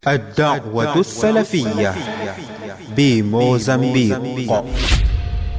الدعوة السلفية بموزمبيق.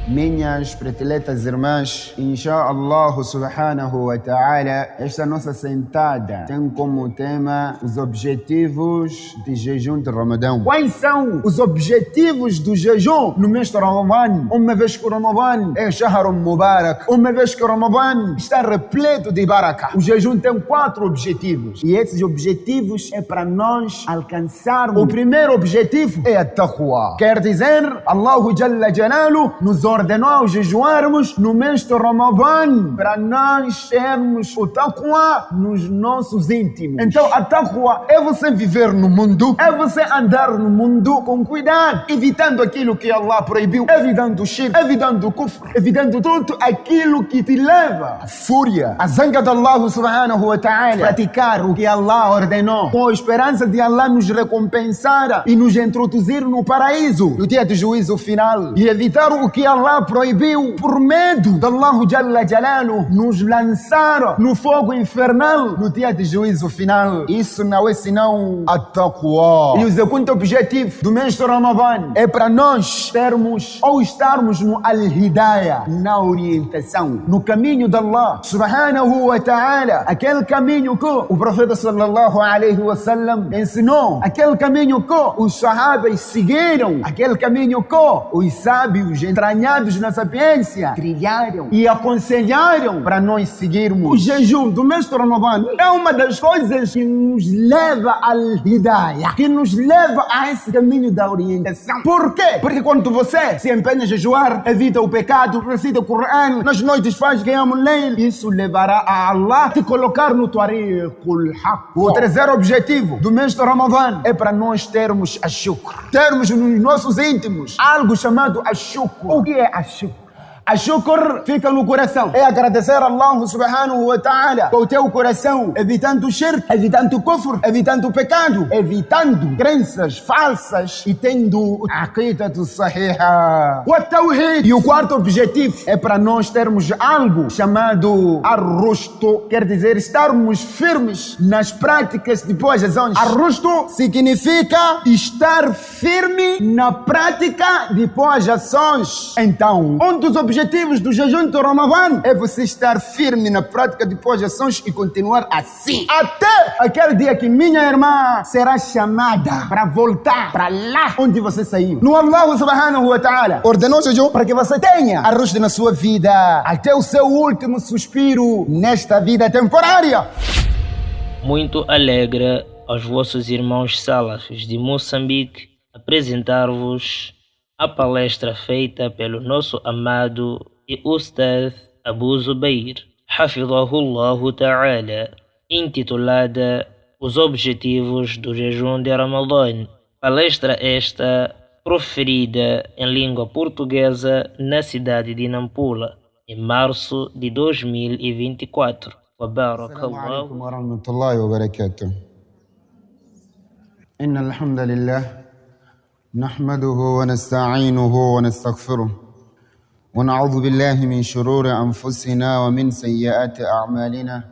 Minhas prediletas irmãs, inshallah subhanahu wa ta'ala, esta nossa sentada tem como tema os objetivos de jejum de Ramadão. Quais são os objetivos do jejum no mês de Ramadão? Uma vez que o Ramadão é Shahr Mubarak, uma vez que o Ramadão está repleto de baraka. O jejum tem 4 objetivos e esses objetivos é para nós alcançarmos. O primeiro objetivo é a taqwa, quer dizer, Allah Jalla Jalalu nos ordenou jejuarmos no mês de Ramadão para nós termos o taqwa nos nossos íntimos. Então a taqwa é você viver no mundo, é você andar no mundo com cuidado, evitando aquilo que Allah proibiu, evitando o shirk, evitando o kufr, evitando tudo aquilo que te leva à fúria, a zanga de Allah subhanahu wa ta'ala, praticar o que Allah ordenou, com a esperança de Allah nos recompensar e nos introduzir no paraíso no dia do juízo final, e evitar o que Allah proibiu por medo de Allah Jalla Jalalu nos lançar no fogo infernal no dia de juízo final. Isso não é senão a taqwa. E o segundo objetivo do mês de Ramadão é para nós termos ou estarmos no al-hidayah, na orientação, no caminho de Allah subhanahu wa ta'ala, aquele caminho que o profeta sallallahu alaihi wasallam ensinou, aquele caminho que os sahabas seguiram, aquele caminho que os sábios entranhados na sapiência trilharam e aconselharam para nós seguirmos. O jejum do mês de Ramadão é uma das coisas que nos leva ao hidayah, que nos leva a esse caminho da orientação. Por quê? Porque quando você se empenha a jejuar, evita o pecado, recita o Coran, nas noites faz qiyamul layl, isso levará a Allah te colocar no tariqul haqq. O terceiro objetivo do mês de Ramadão é para nós termos a shukr, termos nos nossos íntimos algo chamado a shukr. O que é a shukr? A shukr fica no coração. É agradecer a Allah subhanahu wa ta'ala com o teu coração, evitando o shirk, evitando o kufr, evitando o pecado, evitando crenças falsas e tendo a aqidatu sahiha, o tawhid. E o quarto objetivo é para nós termos algo chamado ar-rushd, quer dizer, estarmos firmes nas práticas de boas ações. Ar-rushd significa estar firme na prática de boas ações. Então, um dos objetivos do jejum de Ramadão é você estar firme na prática de boas ações e continuar assim até aquele dia que minha irmã será chamada para voltar para lá onde você saiu. No Allah subhanahu wa ta'ala ordenou o jejum para que você tenha arroz na sua vida até o seu último suspiro nesta vida temporária. Muito alegre aos vossos irmãos salafis de Moçambique apresentar-vos a palestra feita pelo nosso amado e Ustadh Abu Zubair, Hafidhahullahu Ta'ala, intitulada Os Objetivos do Jejum de Ramadão. Palestra esta proferida em língua portuguesa na cidade de Nampula, em março de 2024. Assalamu alaikum wa rahmatullahi wa barakatuh. Inna alhamdulillah نحمده ونستعينه ونستغفره ونعوذ بالله من شرور أنفسنا ومن سيئات أعمالنا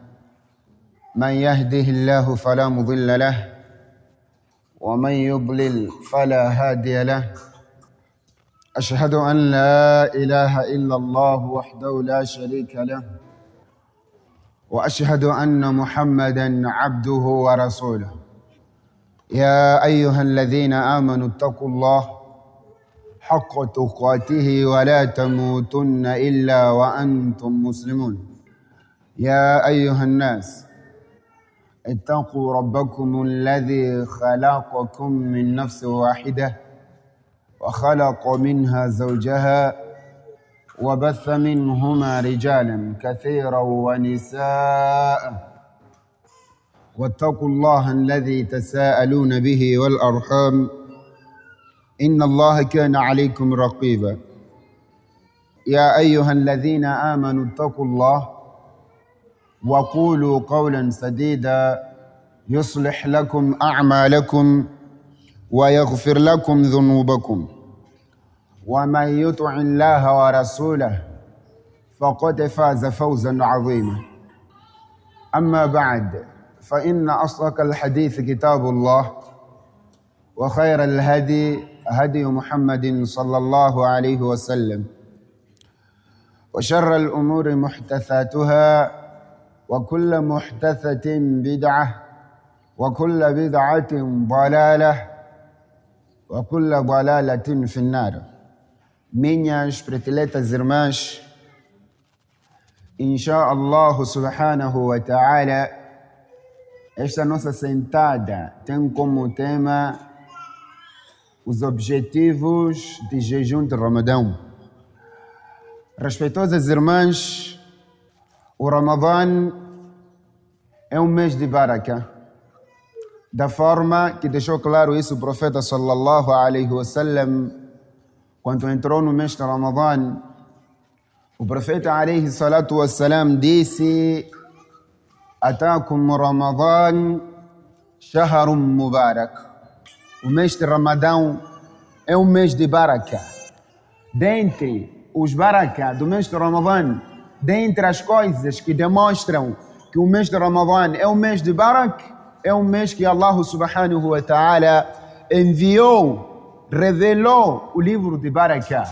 من يهده الله فلا مضل له ومن يضلل فلا هادي له أشهد أن لا إله إلا الله وحده لا شريك له وأشهد أن محمدا عبده ورسوله يا أيها الذين آمنوا اتقوا الله حق تقاته ولا تموتن إلا وأنتم مسلمون يا أيها الناس اتقوا ربكم الذي خلقكم من نفس واحدة وخلق منها زوجها وبث منهما رجالا كثيرا ونساء واتقوا الله الذي تساءلون به والأرحام إن الله كان عليكم رقيبا يا أيها الذين آمنوا اتقوا الله وقولوا قولا سديدا يصلح لكم أعمالكم ويغفر لكم ذنوبكم ومن يطع الله ورسوله فقد فاز فوزا عظيما أما بعد فإن أصدق الحديث كتاب الله وخير الهدي هدي محمد صلى الله عليه وسلم وشر الأمور محدثاتها وكل محدثة بدعة وكل بدعة ضلالة وكل ضلالة في النار. Minhas prediletas irmãs, inshallah subhanahu wa ta'ala, esta nossa sentada tem como tema os objetivos de jejum de Ramadão. Respeitosas irmãs, o Ramadã é um mês de baraka, da forma que deixou claro isso o profeta sallallahu alaihi wasallam quando entrou no mês de Ramadã. O profeta alaihi salatu wassalam disse: Atakum Ramadã shahrun mubarak. O mês de Ramadão é um mês de baraka. Dentre os baraka do mês de Ramadã, dentre as coisas que demonstram que o mês de Ramadã é um mês de baraka, é um mês que Allah subhanahu wa ta'ala enviou, revelou o livro de baraka,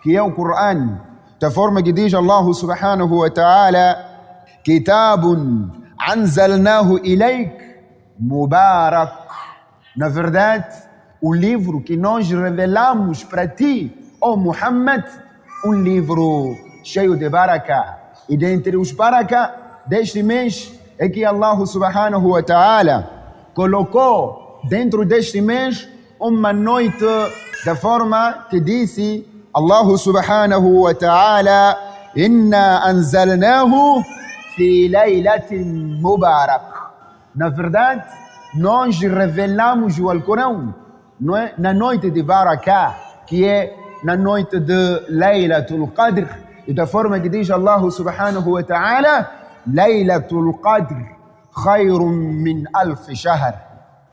que é o Coran, da forma que diz Allah subhanahu wa ta'ala: Kitabun anzalnahu ilayk mubarak. Na verdade, o livro que nós revelamos para ti, ó Muhammad, um livro cheio de baraka. E dentre os baraka deste mês é que Allah subhanahu wa ta'ala colocou dentro deste mês uma noite, da forma que disse Allah subhanahu wa ta'ala: Inna anzalnahu fi laylatin mubarak. Na verdade, nós revelamos o Alcorão na noite de baraka, que é na noite de Laylatul Qadr. E da forma que diz Allah subhanahu wa ta'ala: Laylatul Qadr khayrun min alf shahr.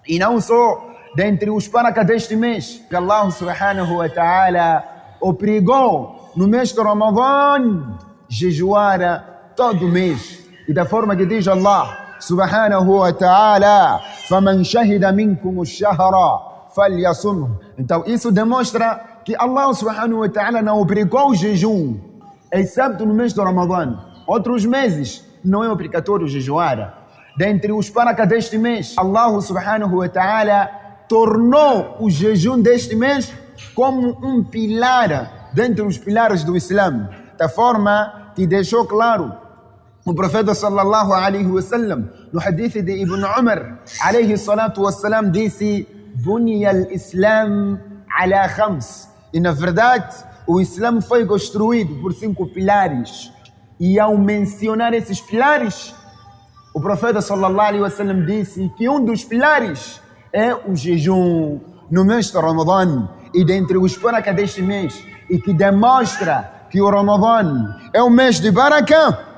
E não só dentre os baraka deste mês, que Allah subhanahu wa ta'ala obrigou no mês de Ramadã jejuar todo mês. E da forma que diz Allah subhanahu wa ta'ala: faman shahida minkum ash-shahra falyasumhu. Então isso demonstra que Allah subhanahu wa ta'ala não obrigou o jejum, exceto no mês de Ramadã. Outros meses não é obrigatório jejuar. Dentre os baraka deste mês, Allah subhanahu wa ta'ala tornou o jejum deste mês como um pilar dentre os pilares do Islã, da forma que deixou claro o profeta sallallahu alaihi wasallam no hadith de Ibn Umar alaihi salatu wassalam disse: Bunya al-Islam ala khams. E na verdade o Islã foi construído por 5 pilares. E ao mencionar esses pilares, o profeta sallallahu alaihi wasallam disse que um dos pilares é o jejum no mês de Ramadã. E dentre os baraka deste mês, e que demonstra que o Ramadã é um mês de baraka,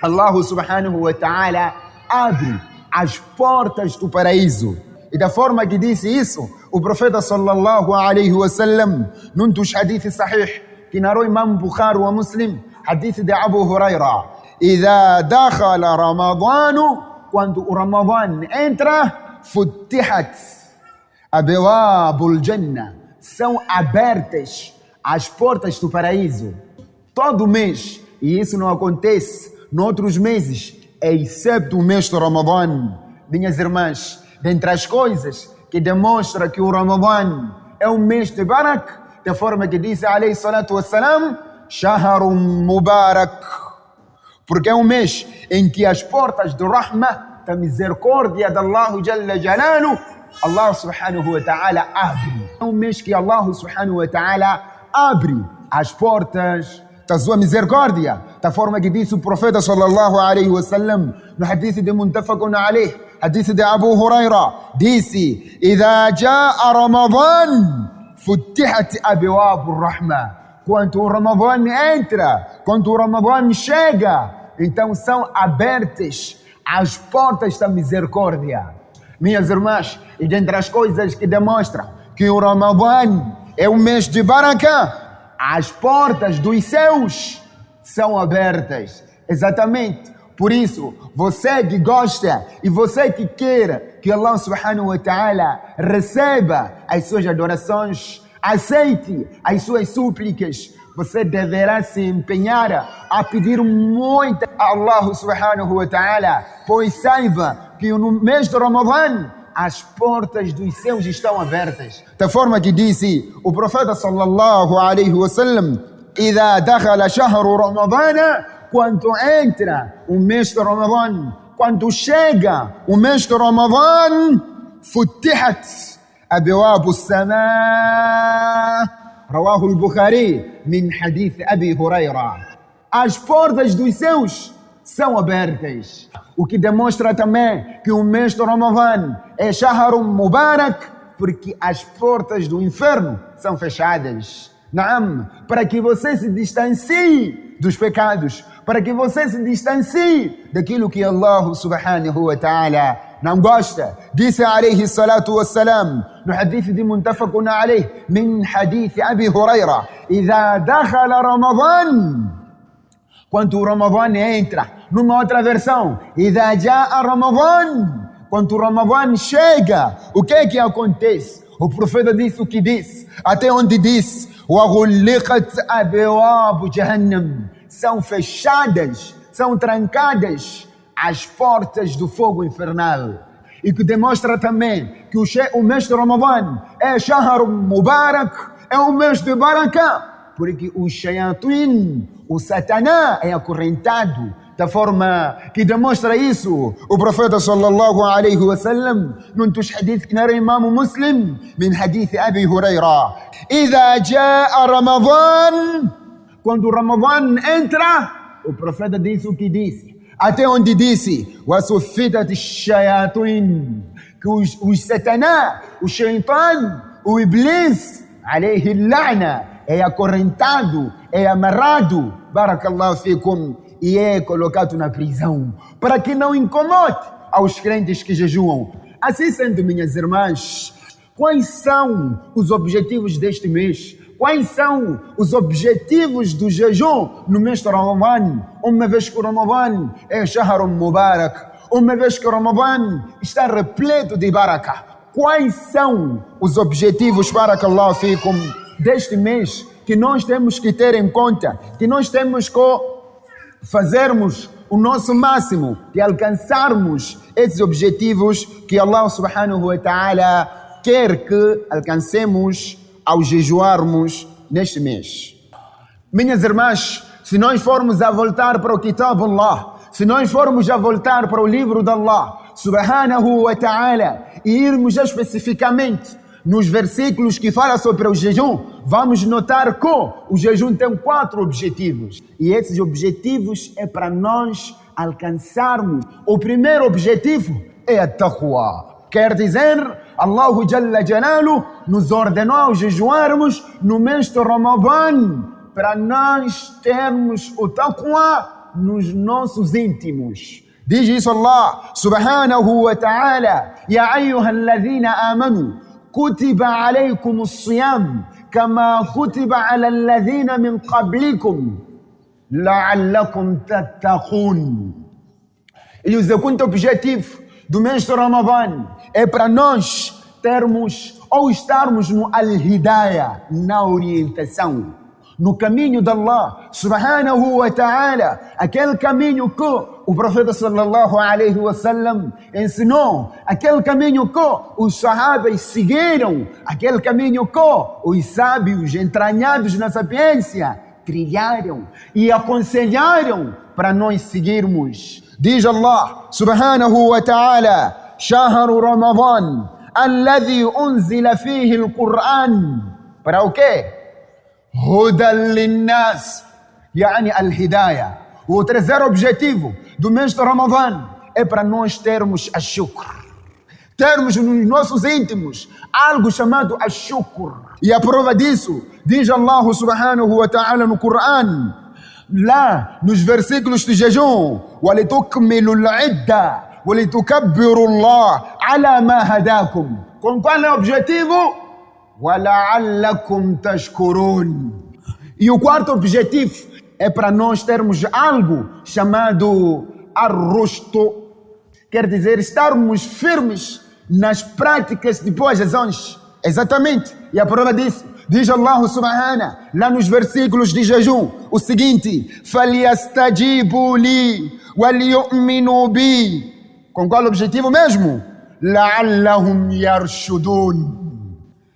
Allah subhanahu wa ta'ala abre as portas do paraíso. E da forma que disse isso, o profeta sallallahu alaihi wasallam, num dos hadiths sahih, que narrou Imam Bukhari wa Muslim, hadith de Abu Huraira: Idha dakhala Ramadanu, quando o Ramadã entra, futtihat abwabul jannah, são abertas as portas do paraíso. Todo mês, e isso não acontece noutros meses, exceto o mês do Ramadã. Minhas irmãs, dentre as coisas que demonstram que o Ramadã é um mês de barak, da forma que disse alayhi salatu wassalam: Shahrun mubarak, porque é um mês em que as portas do Rahma, da misericórdia de Allah Jalla Jalaluhu, Allah subhanahu wa ta'ala abre. É um mês que Allah subhanahu wa ta'ala abre as portas da sua misericórdia, da forma que disse o profeta sallallahu alaihi wasallam no hadith de muntafaqun alayh, hadith de Abu Huraira, disse: Idha jaa Ramadan futtihat abwabur rahma. Quando o Ramadã entra, quando o Ramadã chega, então são abertas as portas da misericórdia. Minhas irmãs, e dentre as coisas que demonstram que o Ramadã é um mês de baraka, as portas dos céus são abertas. Exatamente. Por isso, você que gosta e você que quer que Allah subhanahu wa ta'ala receba as suas adorações, aceite as suas súplicas, você deverá se empenhar a pedir muito a Allah subhanahu wa ta'ala, pois saiba que no mês de Ramadã as portas dos céus estão abertas. Da forma que disse o profeta sallallahu alaihi wasallam: "Idha dakhala shahru Ramadana", quando entra o mês de Ramadã, quando chega o mês de Ramadã, futihat abwaabu as-samaa. Rawahu al-Bukhari min hadith Abi Huraira. As portas dos céus são abertas. O que demonstra também que o mês de Ramadã é Shahrun Mubarak, porque as portas do inferno são fechadas. Naam, para que você se distancie dos pecados, para que você se distancie daquilo que Allah subhanahu wa ta'ala não gosta. Disse alayhi salatu wassalam no hadith de muntafaqun alayh min hadith Abi Huraira: "Idha dakhala Ramadan", quando o Ramadã entra. Numa outra versão: "Idha jaa Ramadan", quando o Ramadã chega, o que é que acontece? O profeta disse o que disse, até onde disse: "Waghulliqat abwaabu jahannam", são fechadas, são trancadas as portas do fogo infernal. E que demonstra também que o mês de Ramadã é Shahr Mubarak, é um mês de Barakah, porque o Shayatin, o Satanás, é acorrentado. Da forma que demonstra isso o profeta sallallahu alaihi wasallam num dos hadiths que narra Imam Muslim min hadith Abi Huraira: "Idha jaa Ramadan", quando o Ramadã entra, o profeta disse o que disse, até onde disse: "Wasuffitat ash-shayatin", que os Satanás, o Shaitan, o Iblis, alayhi la'na, é acorrentado, é amarrado, barakallahu fikum, e é colocado na prisão, para que não incomode aos crentes que jejuam. Assim sendo, minhas irmãs, quais são os objetivos deste mês? Quais são os objetivos do jejum no mês de Ramadã? Uma vez que o Ramadã é Shahr Mubarak, uma vez que o Ramadã está repleto de barakah. Quais são os objetivos, barakallahu fikum, deste mês que nós temos que ter em conta, que nós temos que fazermos o nosso máximo de alcançarmos esses objetivos que Allah subhanahu wa ta'ala quer que alcancemos ao jejuarmos neste mês? Minhas irmãs, se nós formos a voltar para o Kitab Allah, se nós formos a voltar para o livro de Allah subhanahu wa ta'ala e irmos especificamente nos versículos que falam sobre o jejum, vamos notar que o jejum tem 4 objetivos. E esses objetivos é para nós alcançarmos. O primeiro objetivo é a taqwa. Quer dizer, Allah Jalla Jalalu nos ordenou jejuarmos no mês de Ramadã para nós termos o taqwa nos nossos íntimos. Diz isso Allah subhanahu wa ta'ala: "Ya ayyuhalladhina amanu كتب عليكم الصيام كما كتب على الذين من قبلكم لعلكم تتقون". E o segundo objetivo do mês de Ramadã é para nós termos ou estarmos no al-hidayah, na orientação, no caminho de Allah subhanahu wa ta'ala, aquele caminho que o profeta sallallahu alaihi wasallam ensinou, aquele caminho que os sahabas seguiram, aquele caminho que os sábios entranhados na sapiência trilharam e aconselharam para nós seguirmos. Diz Allah subhanahu wa ta'ala: "Shahru Ramadan alladhi unzila fihi al-Qur'an", para o quê? Hudan linnas, yani al-hidayah. O terceiro objetivo do mês de Ramadã é para nós termos a shukr, termos nos nossos íntimos algo chamado a shukr. E a prova disso, diz Allah subhanahu wa ta'ala no Coran, lá nos versículos de jejum: وَلِتُكْمِلُوا الْعِدَّةَ وَلِتُكَبِّرُوا اللَّهَ عَلَى مَا هَدَاكُمْ. Com qual é o objetivo? وَلَعَلَّكُمْ تَشْكُرُونَ. E o quarto objetivo é para nós termos algo chamado ar-rushd, quer dizer, estarmos firmes nas práticas de boas ações. Exatamente. E a prova disso, diz Allah subhanahu, lá nos versículos de jejum, o seguinte: فَلْيَسْتَجِيبُوا لِي وَلْيُؤْمِنُوا بِي. Com qual objetivo mesmo? لَعَلَّهُمْ يَرْشُدُونَ.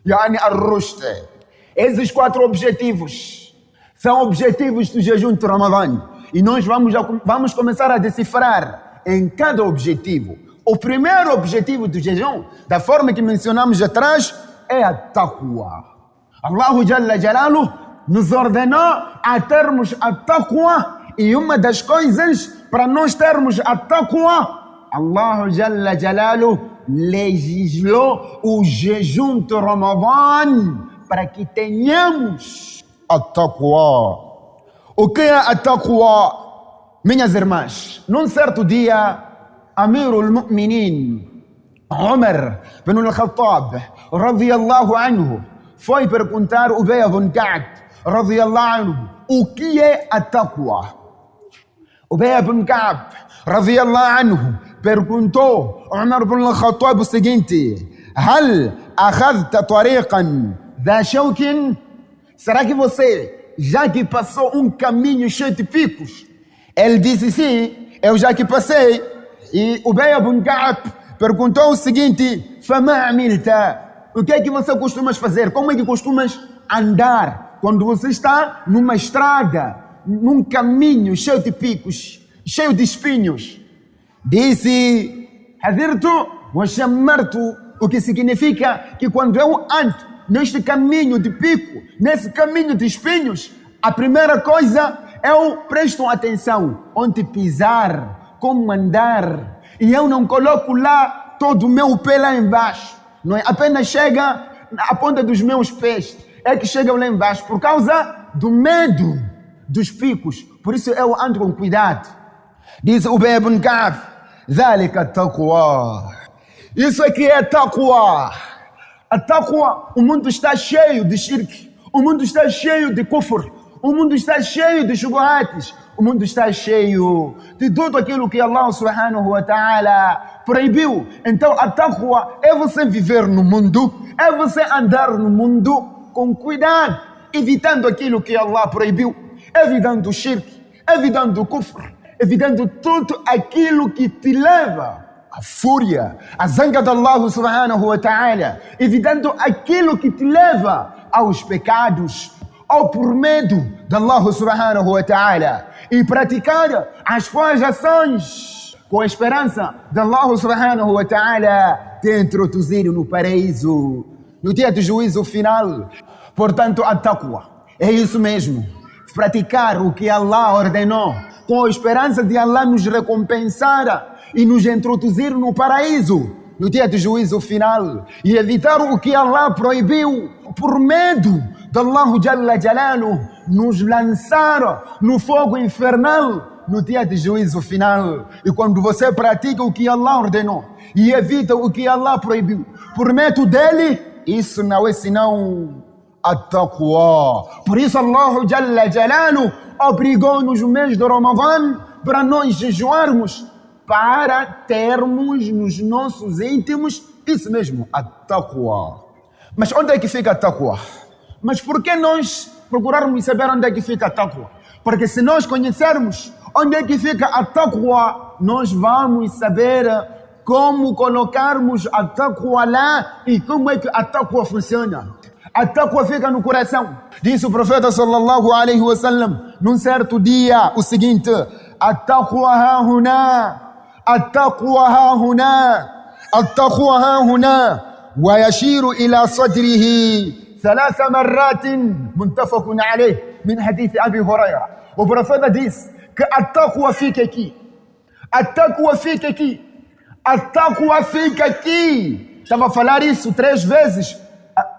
Yani ar-rushd. Esses 4 objetivos são objetivos do jejum de Ramadã. E nós vamos começar a decifrar em cada objetivo. O primeiro objetivo do jejum, da forma que mencionamos atrás, é a taqwa. Allah Jalla Jalaluhu nos ordenou a termos a taqwa, e uma das coisas para nós termos a taqwa, Allah Jalla Jalaluhu legislou o jejum de Ramadã para que tenhamos a taqwa. O que é a taqwa? Minhas irmãs, num certo dia, Amirul Mu'minin Umar bin al-Khattab radiyallahu anhu foi perguntar ao Ubay ibn Ka'b radiyallahu anhu o que é a taqwa. Ubay ibn Ka'b radiyallahu anhu perguntou a Umar bin al-Khattab o seguinte: Hal akhadhta tariqan dha shawkin? Será que você já que passou um caminho cheio de picos? Ele disse sim, eu já que passei. E Ubay ibn Ka'b perguntou o seguinte: Fama amilta? O que é que você costumas fazer? Como é que costumas andar quando você está numa estrada, num caminho cheio de picos, cheio de espinhos? Disse: Hadirtu wa shamartu, o que significa que quando eu ando neste caminho de pico, nesse caminho de espinhos, a primeira coisa eu presto atenção onde pisar, como andar, e eu não coloco lá todo o meu pé lá embaixo, não é? Apenas chega a ponta dos meus pés, é que chegam lá embaixo, por causa do medo dos picos. Por isso eu ando com cuidado. Diz o Ubay ibn Ka'b: Dhalika taqwa. Isso aqui é taqwa. A taqwa, o mundo está cheio de shirk, o mundo está cheio de kufr, o mundo está cheio de shubuhates, o mundo está cheio de tudo aquilo que Allah subhanahu wa ta'ala proibiu. Então a taqwa é você viver no mundo, é você andar no mundo com cuidado, evitando aquilo que Allah proibiu, evitando o shirk, evitando o kufr, evitando tudo aquilo que te leva à fúria, à zanga de Allah subhanahu wa ta'ala, evitando aquilo que te leva aos pecados, ou por medo de Allah subhanahu wa ta'ala, e praticar as suas ações com a esperança de Allah subhanahu wa ta'ala te introduzir no paraíso no dia do juízo final. Portanto, a taqwa é isso mesmo, praticar o que Allah ordenou com a esperança de Allah nos recompensar e nos introduzir no paraíso no dia do juízo final, e evitar o que Allah proibiu por medo de Allah Jalla Jalaluhu nos lançar no fogo infernal no dia de juízo final. E quando você pratica o que Allah ordenou e evita o que Allah proibiu por medo dele, isso não é senão a taqwa. Por isso Allah Jalla Jalaluhu obrigou-nos no mês de Ramadã para nós jejuarmos, para termos nos nossos íntimos isso mesmo, a taqwa. Mas onde é que fica a taqwa? Mas por que nós procurarmos saber onde é que fica a taqwa? Porque se nós conhecermos onde é que fica a taqwa, nós vamos saber como colocarmos a taqwa lá e como é que a taqwa funciona. A taqwa fica no coração. Disse o profeta sallallahu alaihi wasallam num certo dia o seguinte: a taqwa hahuna, a taqwa hahuna, a taqwa hahuna, wa yashiru ila sadrihi ثلاث مرات متفق عليه من حديث أبي هريرة. O profeta diz que a taqwa fica aqui. A taqwa fica aqui. A taqwa fica aqui. Estava a falar isso 3 vezes,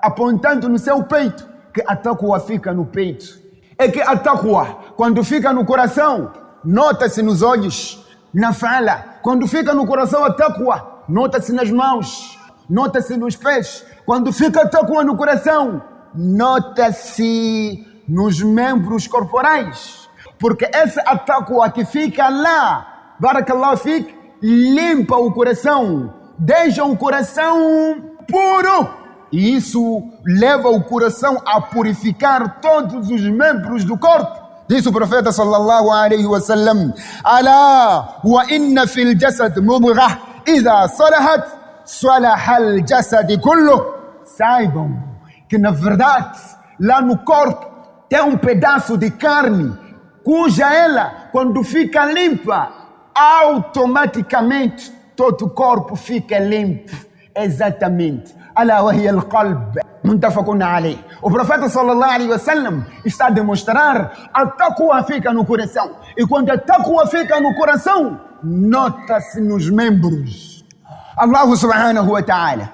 apontando no seu peito, que a taqwa fica no peito. É que a taqwa, quando fica no coração, nota-se nos olhos, na fala. Quando fica no coração a taqwa, nota-se nas mãos, nota-se nos pés. Quando fica a taqwa no coração, nota-se nos membros corporais. Porque essa taqwa que fica lá, barakallahu fik, limpa o coração, deixa o coração puro. E isso leva o coração a purificar todos os membros do corpo. Diz o profeta sallallahu alaihi wasallam: Alá wa inna fil jasad mudghah idha salahat salaha al jasad kullu. Saibam que na verdade lá no corpo tem um pedaço de carne cuja ela, quando fica limpa, automaticamente todo o corpo fica limpo. Exatamente. Alá wa hiya al-qalb. Muntafaqun alayh. O profeta sallallahu alaihi wasallam está a demonstrar a taqwa fica no coração. E quando a taqwa fica no coração, nota-se nos membros. Allah subhanahu wa ta'ala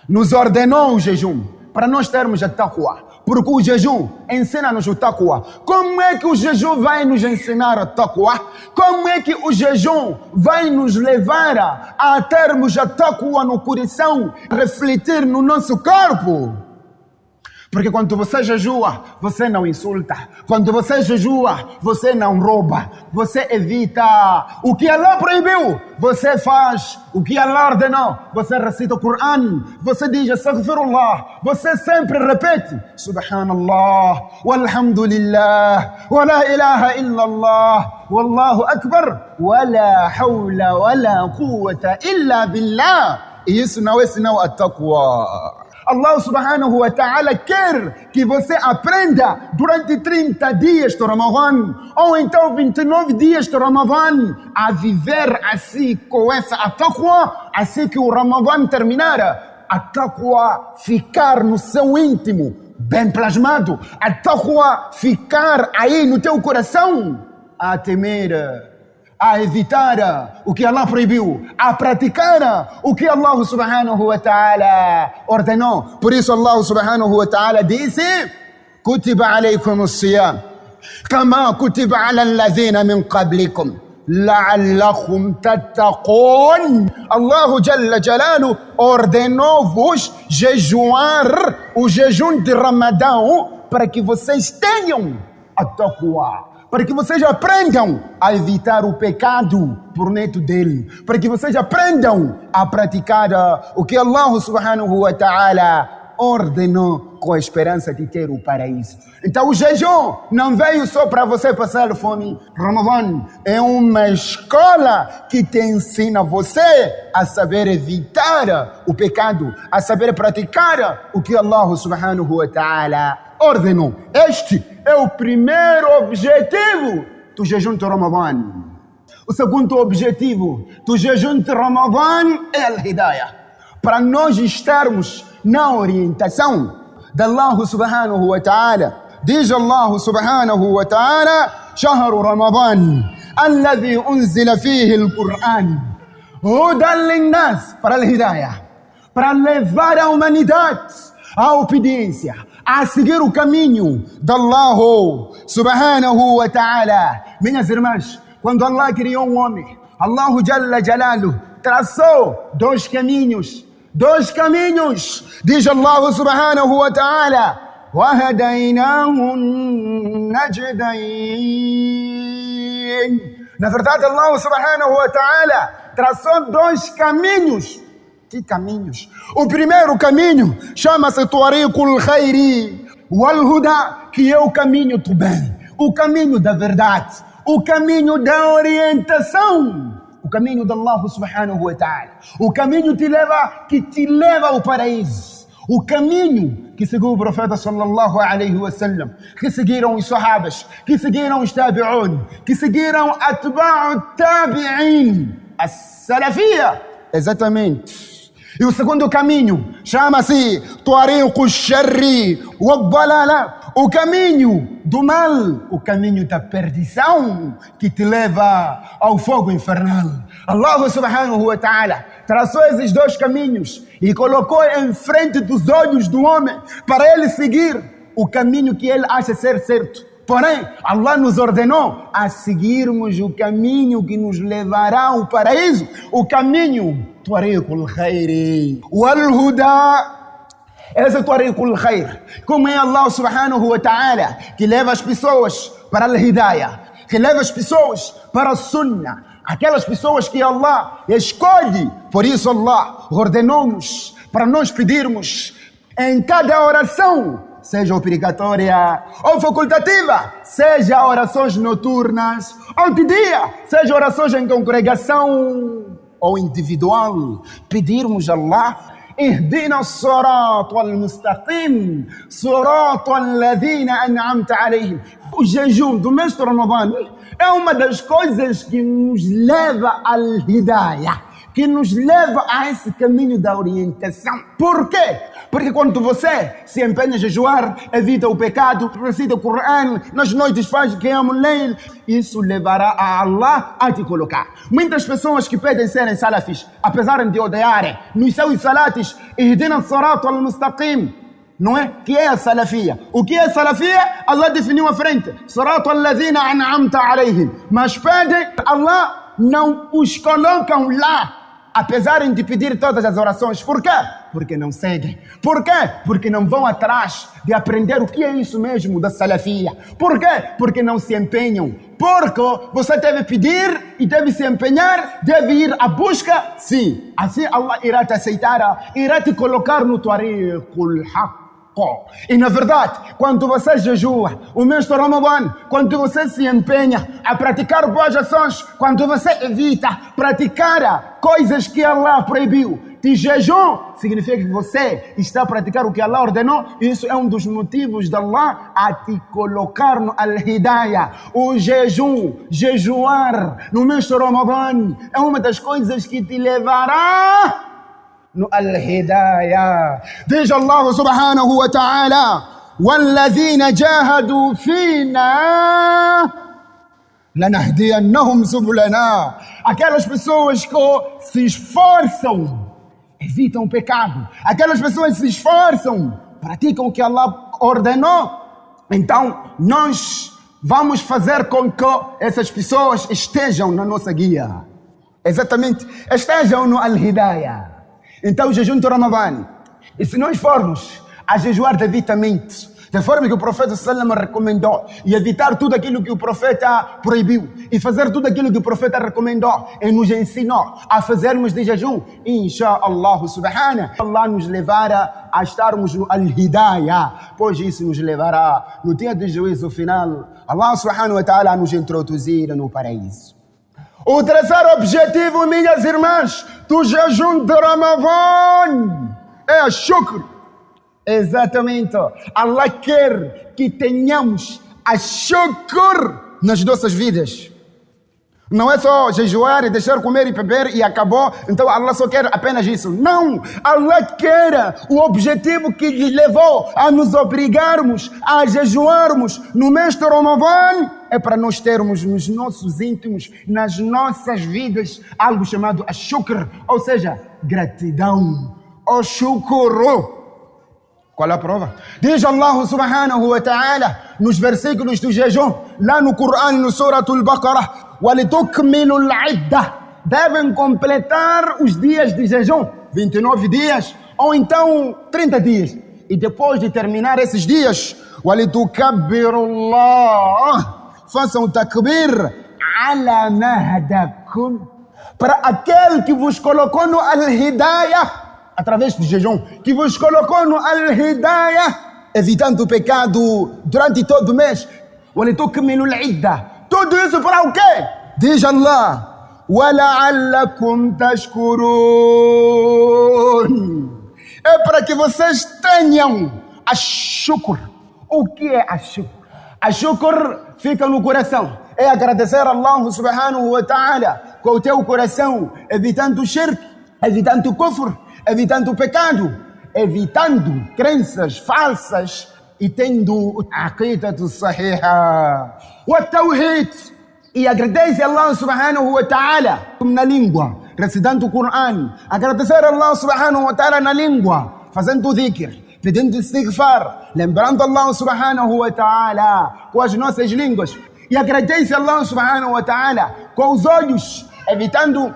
nos ordenou o jejum para nós termos a taqwa. Porque o jejum ensina-nos o taqwa. Como é que o jejum vai nos ensinar a taqwa? Como é que o jejum vai nos levar a termos a taqwa no coração, refletir no nosso corpo? Porque quando você jejua, você não insulta. Quando você jejua, você não rouba. Você evita o que Allah proibiu. Você faz o que Allah ordenou. Você recita o Coran. Você diz Astaghfirullah. Você sempre repete Subhanallah, Walhamdulillah, Wa la ilaha illallah, Wallahu Akbar, Wa la hawla wa la quwwata illa billah. E isso não é senão a taqwa. Allah subhanahu wa ta'ala quer que você aprenda durante 30 dias de Ramadã, ou então 29 dias de Ramadã, a viver assim com essa taqwa, assim que o Ramadã terminar, a taqwa ficar no seu íntimo, bem plasmado, a taqwa ficar aí no teu coração, a temer, a evitar o que Allah proibiu, a praticar o que Allah subhanahu wa ta'ala ordenou. Por isso Allah subhanahu wa ta'ala disse: Kutiba alaykum as-siyam kama kutiba ala alladhina min qablikum la'allakum tattaqun. Allah Jalla Jalaluhu ordenou-vos jejuar o jejum de Ramadão para que vocês tenham a taqwa, para que vocês aprendam a evitar o pecado por neto dele, para que vocês aprendam a praticar o que Allah subhanahu wa ta'ala ordenou com a esperança de ter o paraíso. Então o jejum não veio só para você passar fome. Ramadã é uma escola que te ensina você a saber evitar o pecado, a saber praticar o que Allah subhanahu wa ta'ala ordenou. Este é o primeiro objetivo do jejum de Ramadã. O segundo objetivo do jejum de Ramadã é a hidayah. Para nós estarmos na orientação de Allah subhanahu wa ta'ala. Diz Allah subhanahu wa ta'ala: Shahru Ramadan alladhi unzila fihi al-Qur'an hudan lin-nas, para a hidayah, para levar a humanidade à obediência, a seguir o caminho de Allah subhanahu wa ta'ala. Minhas irmãs, quando Allah criou um homem, Allah Jalla Jalaluhu traçou dois caminhos. Diz Allah subhanahu wa ta'ala: وَهَدَيْنَاهُ النَّجْدَيْنِ. Na verdade, Allah subhanahu wa ta'ala traçou dois caminhos. Que caminhos? O primeiro caminho chama-se Tariqul Khairi wal Huda, que é o caminho do bem, o caminho da verdade, o caminho da orientação, o caminho de Allah subhanahu wa ta'ala, o caminho que te leva ao paraíso, o caminho que seguiu o profeta sallallahu alaihi wasallam, que seguiram os sahabas, que seguiram os tabi'un, que seguiram atba'u tabi'in, a salafia. Exatamente. E o segundo caminho chama-se Tariqu Sharri wa Dalala, o caminho do mal, o caminho da perdição que te leva ao fogo infernal. Allah subhanahu wa ta'ala traçou esses dois caminhos e colocou em frente dos olhos do homem para ele seguir o caminho que ele acha ser certo. Porém, Allah nos ordenou a seguirmos o caminho que nos levará ao paraíso, o caminho Tariqul Khairi wal Huda. Esse é o Tariqul Khair. Como é Allah subhanahu wa ta'ala que leva as pessoas para a hidayah, que leva as pessoas para a sunnah, aquelas pessoas que Allah escolhe. Por isso Allah ordenou-nos para nós pedirmos em cada oração, seja obrigatória ou facultativa, seja orações noturnas ou de dia, seja orações em congregação ou individual, pedirmos a Allah: اهدنا الصراط المستقيم صراط الذين أنعمت عليهم. O jejum do mês de Ramadã é uma das coisas que nos leva ao Hidayah, que nos leva a esse caminho da orientação. Por quê? Porque quando você se empenha a jejuar, evita o pecado, recita o Corão, nas noites faz Qiyam al-Layl, isso levará a Allah a te colocar. Muitas pessoas que pedem serem salafis, apesar de odiarem nos seus salatis, ihdina as-sirata al-mustaqim, não é? Que é a salafia? O que é a salafia? Allah definiu à frente: sirata alladhina an'amta alayhim. Mas pedem, Allah não os colocam lá, apesar de pedir todas as orações. Por quê? Porque não seguem. Por quê? Porque não vão atrás de aprender o que é isso mesmo da salafia. Por quê? Porque não se empenham. Porque você deve pedir e deve se empenhar, deve ir à busca. Sim, assim Allah irá te aceitar, irá te colocar no tariqul haqq. E na verdade, quando você jejua o mês de Ramadã, quando você se empenha a praticar boas ações, quando você evita praticar coisas que Allah proibiu, de jejum, significa que você está a praticar o que Allah ordenou. Isso é um dos motivos de Allah a te colocar no Al-Hidayah. O jejum, jejuar no mês de Ramadã é uma das coisas que te levará no Al-Hidayah. Diz Allah subhanahu wa ta'ala: وَالَّذِينَ جَاهَدُوا فِينَا لَنَهْدِيَنَّهُمْ سُبُلَنَا. Aquelas pessoas que se esforçam, evitam o pecado. Aquelas pessoas que se esforçam, praticam o que Allah ordenou. Então, nós vamos fazer com que essas pessoas estejam na nossa guia. Exatamente, estejam no Al-Hidayah. Então, o jejum de Ramadã, e se nós formos a jejuar devidamente, da forma que o profeta sallam recomendou, e evitar tudo aquilo que o profeta proibiu, e fazer tudo aquilo que o profeta recomendou e nos ensinou a fazermos de jejum, inshallah subhanahu, Allah nos levará a estarmos no Al-Hidayah, pois isso nos levará no dia do juízo final, Allah subhanahu wa ta'ala a nos introduzir no paraíso. O terceiro objetivo, minhas irmãs, do jejum de Ramadã é a shukr. Exatamente. Allah quer que tenhamos a shukr nas nossas vidas. Não é só jejuar e deixar comer e beber e acabou. Então Allah só quer apenas isso. Não! Allah quer o objetivo que lhe levou a nos obrigarmos a jejuarmos no mês de Ramadã é para nós termos nos nossos íntimos, nas nossas vidas, algo chamado shukr, ou seja, gratidão. O shukr. Qual é a prova? Diz Allah subhanahu wa ta'ala nos versículos do jejum, lá no Corão, no Suratul Baqarah: وَلِتُكْمِلُوا الْعِدَّةِ. Devem completar os dias de jejum, 29 dias, ou então 30 dias. E depois de terminar esses dias, وَلِتُكَبِّرُوا اللَّهَ. Façam takbir ala ma hadakum, para aquele que vos colocou no Al-Hidayah, através do jejum, que vos colocou no Al-Hidayah, evitando o pecado durante todo o mês. وَلِتُكْمِلُوا الْعِدَّةِ. Tudo isso para o quê? Diz Allah: وَلَعَلَّكُمْ تَشْكُرُونَ. É para que vocês tenham a shukr. O que é a shukr? A shukr fica no coração. É agradecer a Allah subhanahu wa ta'ala com o teu coração, evitando o shirk, evitando o kufr, evitando o pecado, evitando crenças falsas e tendo a aqidatu sahiha wa tawhid. E agradece a Allah subhanahu wa ta'ala na língua, recitando o Corão. Agradecer a Allah subhanahu wa ta'ala na língua, fazendo dhikr, pedindo istighfar, lembrando Allah subhanahu wa ta'ala com as nossas línguas. E agradece a Allah subhanahu wa ta'ala com os olhos, evitando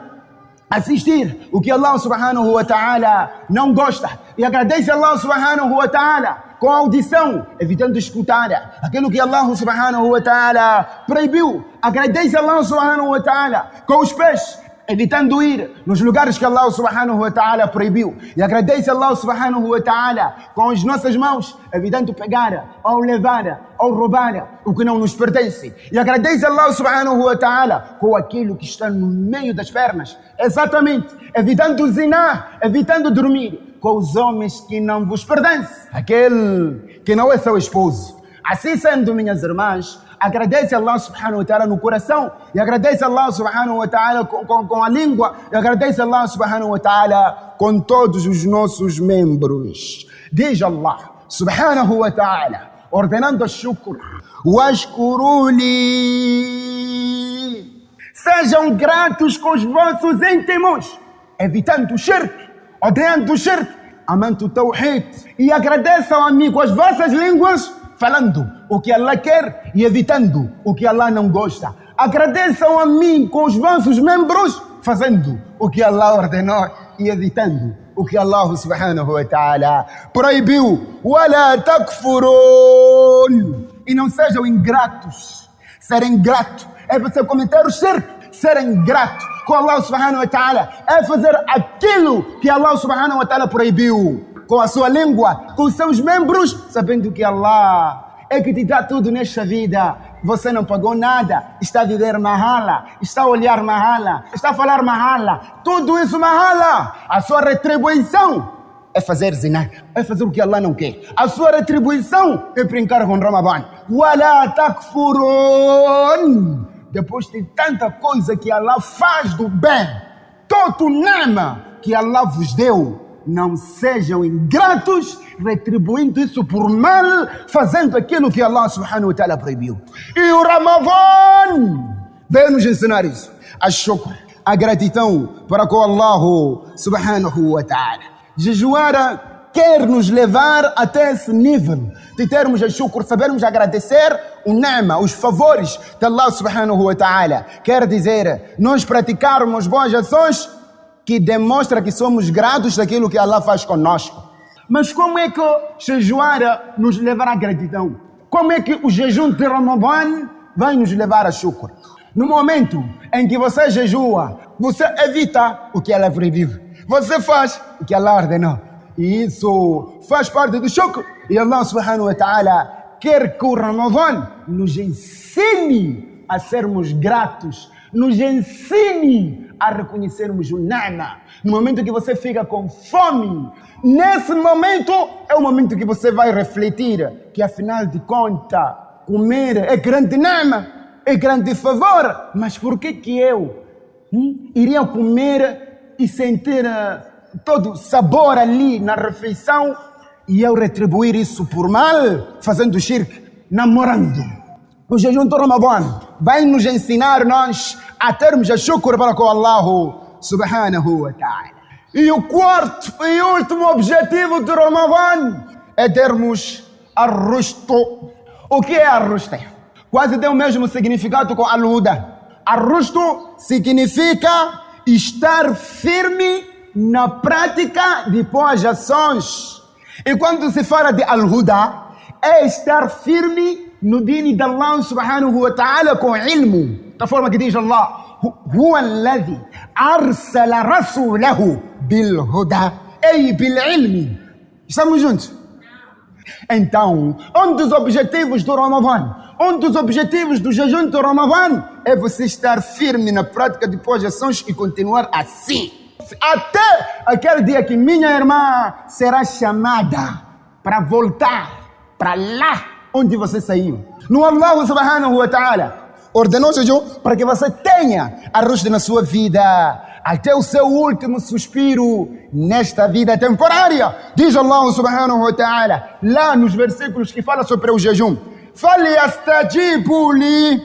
assistir o que Allah subhanahu wa ta'ala não gosta, e agradece a Allah subhanahu wa ta'ala com a audição, evitando escutar aquilo que Allah subhanahu wa ta'ala proibiu. Agradece a Allah subhanahu wa ta'ala com os pés, evitando ir nos lugares que Allah subhanahu wa ta'ala proibiu. E agradece a Allah subhanahu wa ta'ala com as nossas mãos, evitando pegar, ou levar, ou roubar o que não nos pertence. E agradece a Allah subhanahu wa ta'ala com aquilo que está no meio das pernas. Exatamente, evitando zinar, evitando dormir com os homens que não vos pertencem. Aquele que não é seu esposo. Assim sendo, minhas irmãs, agradece a Allah subhanahu wa ta'ala no coração, e agradece a Allah subhanahu wa ta'ala com a língua, e agradece a Allah subhanahu wa ta'ala com todos os nossos membros. Diz Allah subhanahu wa ta'ala, ordenando a shukr: washkuruli, sejam gratos com os vossos íntimos, evitando o shirk, odiando o shirk, amando o tawhid, e agradeçam a mim com as vossas línguas, falando o que Allah quer e evitando o que Allah não gosta. Agradeçam a mim com os vossos membros, fazendo o que Allah ordenou e evitando o que Allah subhanahu wa ta'ala proibiu. وَلَا تَكْفُرُونَ, e não sejam ingratos. Ser ingrato é você cometer o shirk. Ser ingrato com Allah subhanahu wa ta'ala é fazer aquilo que Allah subhanahu wa ta'ala proibiu. Com a sua língua, com os seus membros, sabendo que Allah é que te dá tudo nesta vida. Você não pagou nada, está a viver mahala, está a olhar mahala, está a falar mahala, tudo isso mahala. A sua retribuição é fazer zina, é fazer o que Allah não quer. A sua retribuição é brincar com Ramadan. وَلَا تَكْفُرُونَ, depois de tanta coisa que Allah faz do bem, todo nama que Allah vos deu, não sejam ingratos, retribuindo isso por mal, fazendo aquilo que Allah subhanahu wa ta'ala proibiu. E o Ramadan veio nos ensinar isso. A shukr, a gratidão para com Allah subhanahu wa ta'ala. Jejuar quer nos levar até esse nível de termos a shukr, sabermos agradecer o ni'ma, os favores de Allah subhanahu wa ta'ala. Quer dizer, nós praticarmos boas ações que demonstra que somos gratos daquilo que Allah faz conosco. Mas como é que o jejuar nos levará à gratidão? Como é que o jejum de Ramadan vai nos levar a shukr? No momento em que você jejua, você evita o que Allah proibiu. Você faz o que Allah ordenou. E isso faz parte do shukr. E Allah subhanahu wa ta'ala quer que o Ramadan nos ensine a sermos gratos, nos ensine a reconhecermos o ni'ma. No momento que você fica com fome, nesse momento é o momento que você vai refletir que afinal de contas comer é grande ni'ma, é grande favor, mas por que eu iria comer e sentir todo sabor ali na refeição e eu retribuir isso por mal, fazendo shirk, namorando? O jejum do Ramadan vai nos ensinar nós a termos a shukr para com Allah subhanahu wa ta'ala. E o quarto e último objetivo do Ramadan é termos arrusto. O que é arrusto? Quase tem o mesmo significado com al-huda. Arrusto significa estar firme na prática de boas ações. E quando se fala de al-huda, é estar firme no dini de Allah subhanahu wa ta'ala com ilmo. Da forma que diz Allah: Huwa alladhi arsala rasulahu bil huda, ei bil ilmi. Estamos juntos? Então, um dos objetivos do Ramadan, um dos objetivos do jejum do Ramadan é você estar firme na prática de boas ações e continuar assim. Até aquele dia que minha irmã será chamada para voltar para lá onde você saiu. No Allah subhanahu wa ta'ala ordenou jejum para que você tenha arrusto na sua vida até o seu último suspiro nesta vida temporária. Diz Allah subhanahu wa ta'ala lá nos versículos que fala sobre o jejum: فَلْيَسْتَجِيبُوا لِي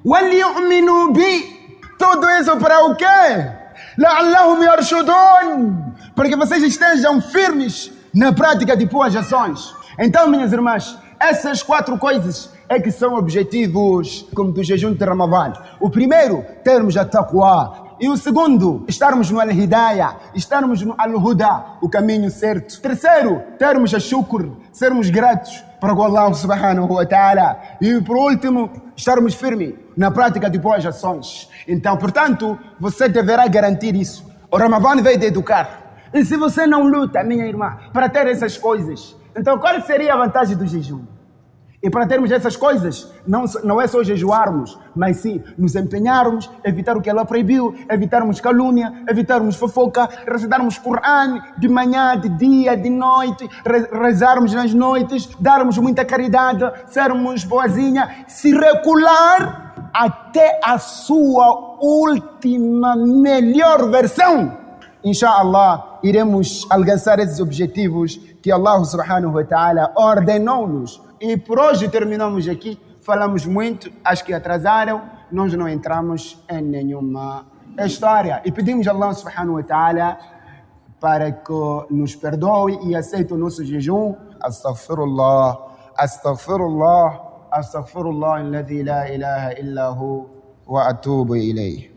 وَلْيُؤْمِنُوا بِي. Tudo isso para o quê? لَعَلَّهُمْ يَرْشُدُونَ, para que vocês estejam firmes na prática de boas ações. Então, minhas irmãs, essas 4 coisas é que são objetivos como do jejum de Ramadan. O primeiro, termos a taqwa, E o segundo, estarmos no Al-Hidayah, estarmos no Al-Huda, o caminho certo. Terceiro, termos a shukr, sermos gratos para com Allah subhanahu wa ta'ala. E por último, estarmos firmes na prática de boas ações. Então, portanto, você deverá garantir isso. O Ramadã veio de educar. E se você não luta, minha irmã, para ter essas coisas, então qual seria a vantagem do jejum? E para termos essas coisas, não é só jejuarmos, mas sim nos empenharmos, evitar o que Allah proibiu, evitarmos calúnia, evitarmos fofoca, recitarmos Coran de manhã, de dia, de noite, rezarmos nas noites, darmos muita caridade, sermos boazinha, se recular até a sua última melhor versão. Inshallah, iremos alcançar esses objetivos que Allah subhanahu wa ta'ala ordenou-nos. E por hoje terminamos aqui. Falamos muito, acho que atrasaram. Nós não entramos em nenhuma história. E pedimos a Allah subhanahu wa ta'ala para que nos perdoe e aceite o nosso jejum. Astaghfirullah, astaghfirullah, astaghfirullah alladhi la ilaha illa hu wa atubu ilayh.